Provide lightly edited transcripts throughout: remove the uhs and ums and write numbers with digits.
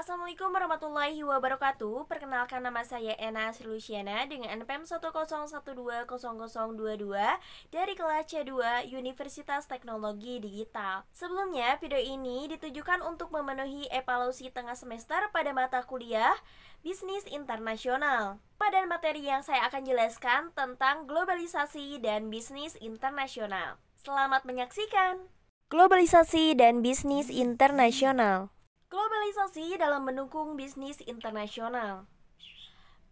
Assalamualaikum warahmatullahi wabarakatuh. Perkenalkan, nama saya Ena Srilusiana dengan NPM 101200022 dari kelas C2 Universitas Teknologi Digital. Sebelumnya, video ini ditujukan untuk memenuhi evaluasi tengah semester pada mata kuliah Bisnis Internasional. Pada materi yang saya akan jelaskan tentang globalisasi dan bisnis internasional. Selamat menyaksikan. Globalisasi dan bisnis internasional. Globalisasi dalam mendukung bisnis internasional.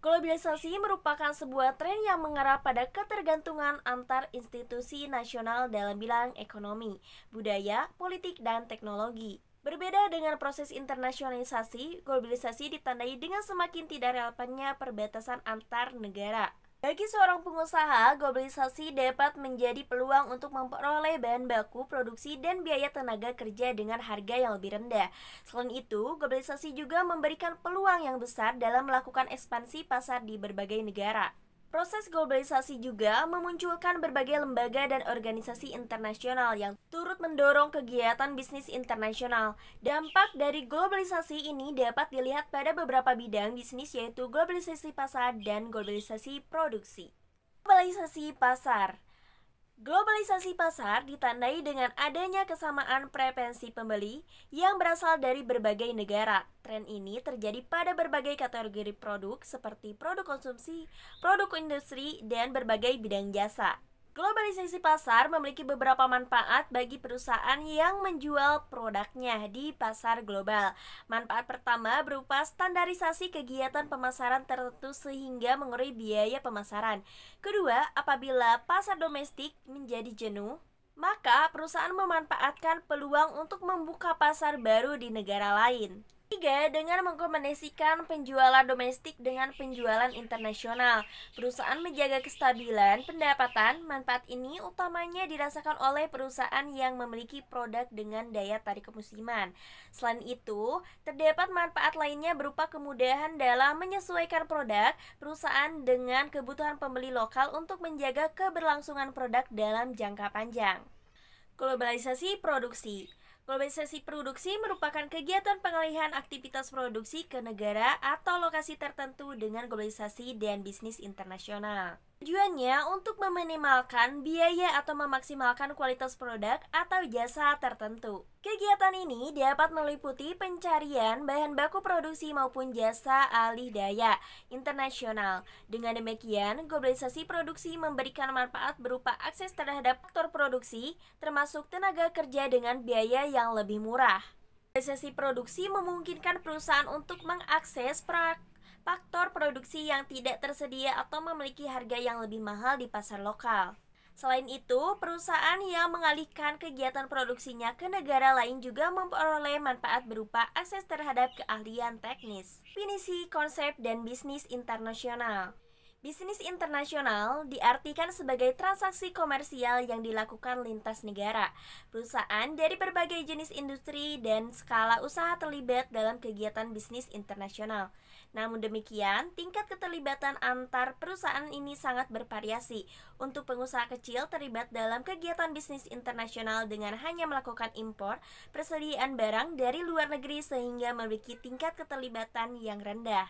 Globalisasi merupakan sebuah tren yang mengarah pada ketergantungan antar institusi nasional dalam bidang ekonomi, budaya, politik, dan teknologi. Berbeda dengan proses internasionalisasi, globalisasi ditandai dengan semakin tidak relevannya perbatasan antar negara. Bagi seorang pengusaha, globalisasi dapat menjadi peluang untuk memperoleh bahan baku, produksi, dan biaya tenaga kerja dengan harga yang lebih rendah. Selain itu, globalisasi juga memberikan peluang yang besar dalam melakukan ekspansi pasar di berbagai negara. Proses globalisasi juga memunculkan berbagai lembaga dan organisasi internasional yang turut mendorong kegiatan bisnis internasional. Dampak dari globalisasi ini dapat dilihat pada beberapa bidang bisnis, yaitu globalisasi pasar dan globalisasi produksi. Globalisasi pasar. Globalisasi pasar ditandai dengan adanya kesamaan preferensi pembeli yang berasal dari berbagai negara. Tren ini terjadi pada berbagai kategori produk seperti produk konsumsi, produk industri, dan berbagai bidang jasa. Globalisasi pasar memiliki beberapa manfaat bagi perusahaan yang menjual produknya di pasar global. Manfaat pertama berupa standarisasi kegiatan pemasaran tertentu sehingga mengurangi biaya pemasaran. Kedua, apabila pasar domestik menjadi jenuh, maka perusahaan memanfaatkan peluang untuk membuka pasar baru di negara lain. Tiga, dengan mengkombinasikan penjualan domestik dengan penjualan internasional, perusahaan menjaga kestabilan pendapatan. Manfaat ini utamanya dirasakan oleh perusahaan yang memiliki produk dengan daya tarik musiman. Selain itu, terdapat manfaat lainnya berupa kemudahan dalam menyesuaikan produk perusahaan dengan kebutuhan pembeli lokal untuk menjaga keberlangsungan produk dalam jangka panjang. Globalisasi produksi. Globalisasi produksi merupakan kegiatan pengalihan aktivitas produksi ke negara atau lokasi tertentu dengan globalisasi dan bisnis internasional. Tujuannya untuk meminimalkan biaya atau memaksimalkan kualitas produk atau jasa tertentu. Kegiatan ini dapat meliputi pencarian bahan baku produksi maupun jasa alih daya internasional. Dengan demikian, globalisasi produksi memberikan manfaat berupa akses terhadap faktor produksi, termasuk tenaga kerja dengan biaya yang lebih murah. Globalisasi produksi memungkinkan perusahaan untuk mengakses faktor produksi yang tidak tersedia atau memiliki harga yang lebih mahal di pasar lokal. Selain itu, perusahaan yang mengalihkan kegiatan produksinya ke negara lain juga memperoleh manfaat berupa akses terhadap keahlian teknis. Definisi konsep dan bisnis internasional. Bisnis internasional diartikan sebagai transaksi komersial yang dilakukan lintas negara. Perusahaan dari berbagai jenis industri dan skala usaha terlibat dalam kegiatan bisnis internasional. Namun demikian, tingkat keterlibatan antar perusahaan ini sangat bervariasi. Untuk pengusaha kecil terlibat dalam kegiatan bisnis internasional dengan hanya melakukan impor, persediaan barang dari luar negeri sehingga memiliki tingkat keterlibatan yang rendah.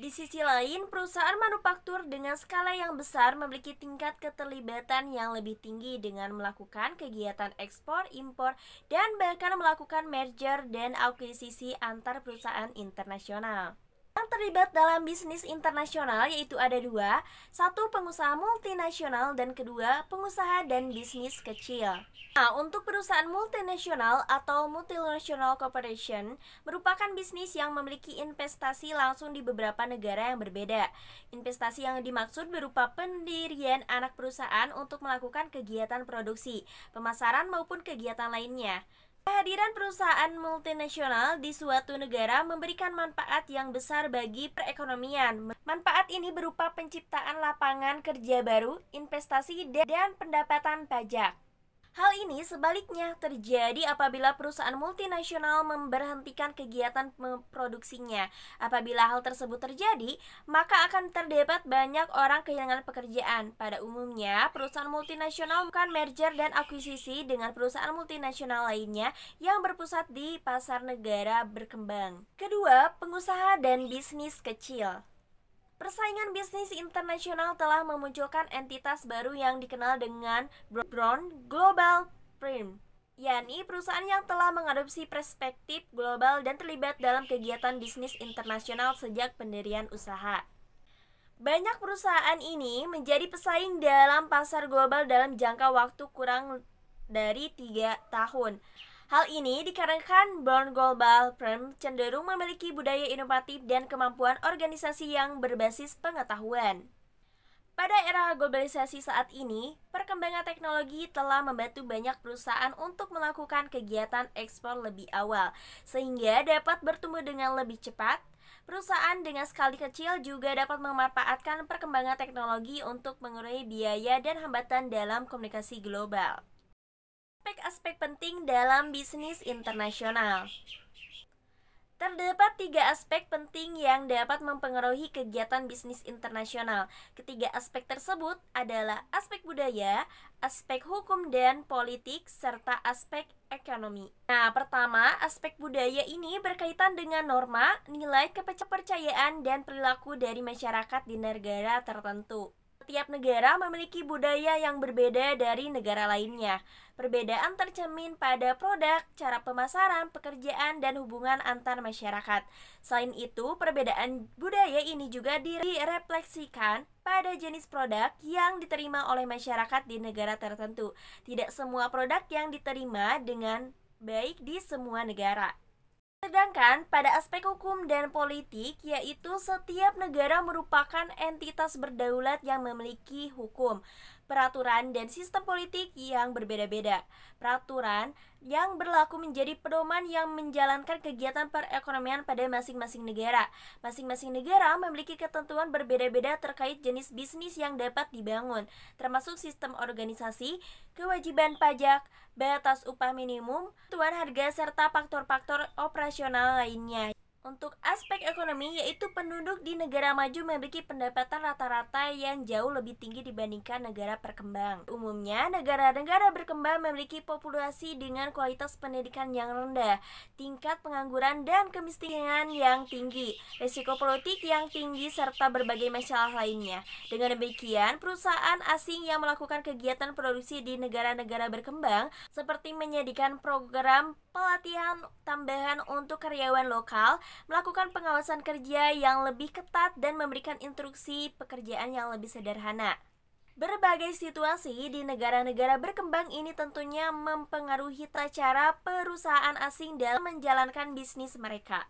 Di sisi lain, perusahaan manufaktur dengan skala yang besar memiliki tingkat keterlibatan yang lebih tinggi dengan melakukan kegiatan ekspor, impor, dan bahkan melakukan merger dan akuisisi antar perusahaan internasional. Yang terlibat dalam bisnis internasional yaitu ada dua, satu pengusaha multinasional dan kedua pengusaha dan bisnis kecil. Nah, untuk perusahaan multinasional atau multinational corporation merupakan bisnis yang memiliki investasi langsung di beberapa negara yang berbeda. Investasi yang dimaksud berupa pendirian anak perusahaan untuk melakukan kegiatan produksi, pemasaran maupun kegiatan lainnya. Kehadiran perusahaan multinasional di suatu negara memberikan manfaat yang besar bagi perekonomian. Manfaat ini berupa penciptaan lapangan kerja baru, investasi, dan pendapatan pajak. Hal ini sebaliknya terjadi apabila perusahaan multinasional memberhentikan kegiatan produksinya. Apabila hal tersebut terjadi, maka akan terdapat banyak orang kehilangan pekerjaan. Pada umumnya, perusahaan multinasional melakukan merger dan akuisisi dengan perusahaan multinasional lainnya yang berpusat di pasar negara berkembang. Kedua, pengusaha dan bisnis kecil. Persaingan bisnis internasional telah memunculkan entitas baru yang dikenal dengan Brown Global Prime, yakni perusahaan yang telah mengadopsi perspektif global dan terlibat dalam kegiatan bisnis internasional sejak pendirian usaha. Banyak perusahaan ini menjadi pesaing dalam pasar global dalam jangka waktu kurang dari 3 tahun. Hal ini dikarenakan Brown Global Prime cenderung memiliki budaya inovatif dan kemampuan organisasi yang berbasis pengetahuan. Pada era globalisasi saat ini, perkembangan teknologi telah membantu banyak perusahaan untuk melakukan kegiatan ekspor lebih awal, sehingga dapat bertumbuh dengan lebih cepat. Perusahaan dengan skala kecil juga dapat memanfaatkan perkembangan teknologi untuk mengurangi biaya dan hambatan dalam komunikasi global. Aspek-aspek penting dalam bisnis internasional. Terdapat 3 aspek penting yang dapat mempengaruhi kegiatan bisnis internasional. Ketiga aspek tersebut adalah aspek budaya, aspek hukum dan politik, serta aspek ekonomi. Nah, pertama, aspek budaya ini berkaitan dengan norma, nilai, kepercayaan, dan perilaku dari masyarakat di negara tertentu. Setiap negara memiliki budaya yang berbeda dari negara lainnya. Perbedaan tercermin pada produk, cara pemasaran, pekerjaan, dan hubungan antar masyarakat. Selain itu, perbedaan budaya ini juga direfleksikan pada jenis produk yang diterima oleh masyarakat di negara tertentu. Tidak semua produk yang diterima dengan baik di semua negara. Sedangkan pada aspek hukum dan politik, yaitu setiap negara merupakan entitas berdaulat yang memiliki hukum, peraturan, dan sistem politik yang berbeda-beda. Peraturan yang berlaku menjadi pedoman yang menjalankan kegiatan perekonomian pada masing-masing negara. Masing-masing negara memiliki ketentuan berbeda-beda terkait jenis bisnis yang dapat dibangun, termasuk sistem organisasi, kewajiban pajak, batas upah minimum, tuan harga, serta faktor-faktor operasional lainnya. Untuk aspek ekonomi, yaitu penduduk di negara maju memiliki pendapatan rata-rata yang jauh lebih tinggi dibandingkan negara berkembang. Umumnya, negara-negara berkembang memiliki populasi dengan kualitas pendidikan yang rendah, tingkat pengangguran dan kemiskinan yang tinggi, risiko politik yang tinggi, serta berbagai masalah lainnya. Dengan demikian, perusahaan asing yang melakukan kegiatan produksi di negara-negara berkembang, seperti menyediakan program pelatihan tambahan untuk karyawan lokal, melakukan pengawasan kerja yang lebih ketat, dan memberikan instruksi pekerjaan yang lebih sederhana. Berbagai situasi di negara-negara berkembang ini tentunya mempengaruhi cara perusahaan asing dalam menjalankan bisnis mereka.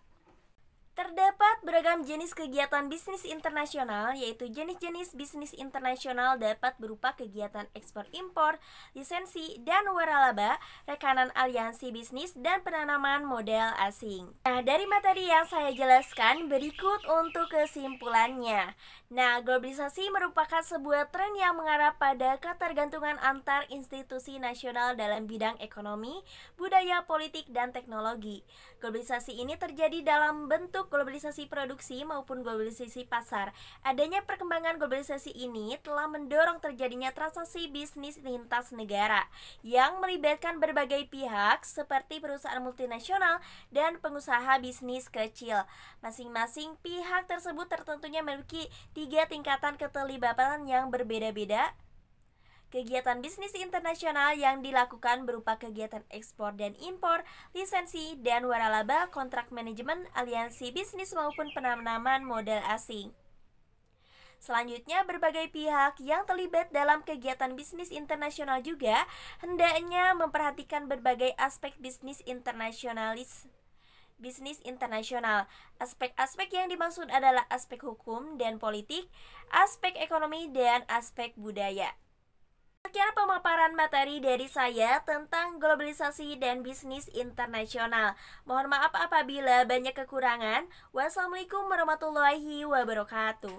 Terdapat beragam jenis kegiatan bisnis internasional, yaitu jenis-jenis bisnis internasional dapat berupa kegiatan ekspor-impor, lisensi, dan waralaba, rekanan aliansi bisnis, dan penanaman modal asing. Nah, dari materi yang saya jelaskan, berikut untuk kesimpulannya. Nah, globalisasi merupakan sebuah tren yang mengarah pada ketergantungan antar institusi nasional dalam bidang ekonomi, budaya, politik, dan teknologi. Globalisasi ini terjadi dalam bentuk globalisasi produksi maupun globalisasi pasar. Adanya perkembangan globalisasi ini telah mendorong terjadinya transaksi bisnis lintas negara yang melibatkan berbagai pihak seperti perusahaan multinasional dan pengusaha bisnis kecil. Masing-masing pihak tersebut tentunya memiliki 3 tingkatan keterlibatan yang berbeda-beda. Kegiatan bisnis internasional yang dilakukan berupa kegiatan ekspor dan impor, lisensi, dan waralaba, kontrak manajemen, aliansi bisnis maupun penanaman modal asing. Selanjutnya, berbagai pihak yang terlibat dalam kegiatan bisnis internasional juga hendaknya memperhatikan berbagai aspek bisnis internasional. Aspek-aspek yang dimaksud adalah aspek hukum dan politik, aspek ekonomi, dan aspek budaya. Sekian pemaparan materi dari saya tentang globalisasi dan bisnis internasional. Mohon maaf apabila banyak kekurangan. Wassalamualaikum warahmatullahi wabarakatuh.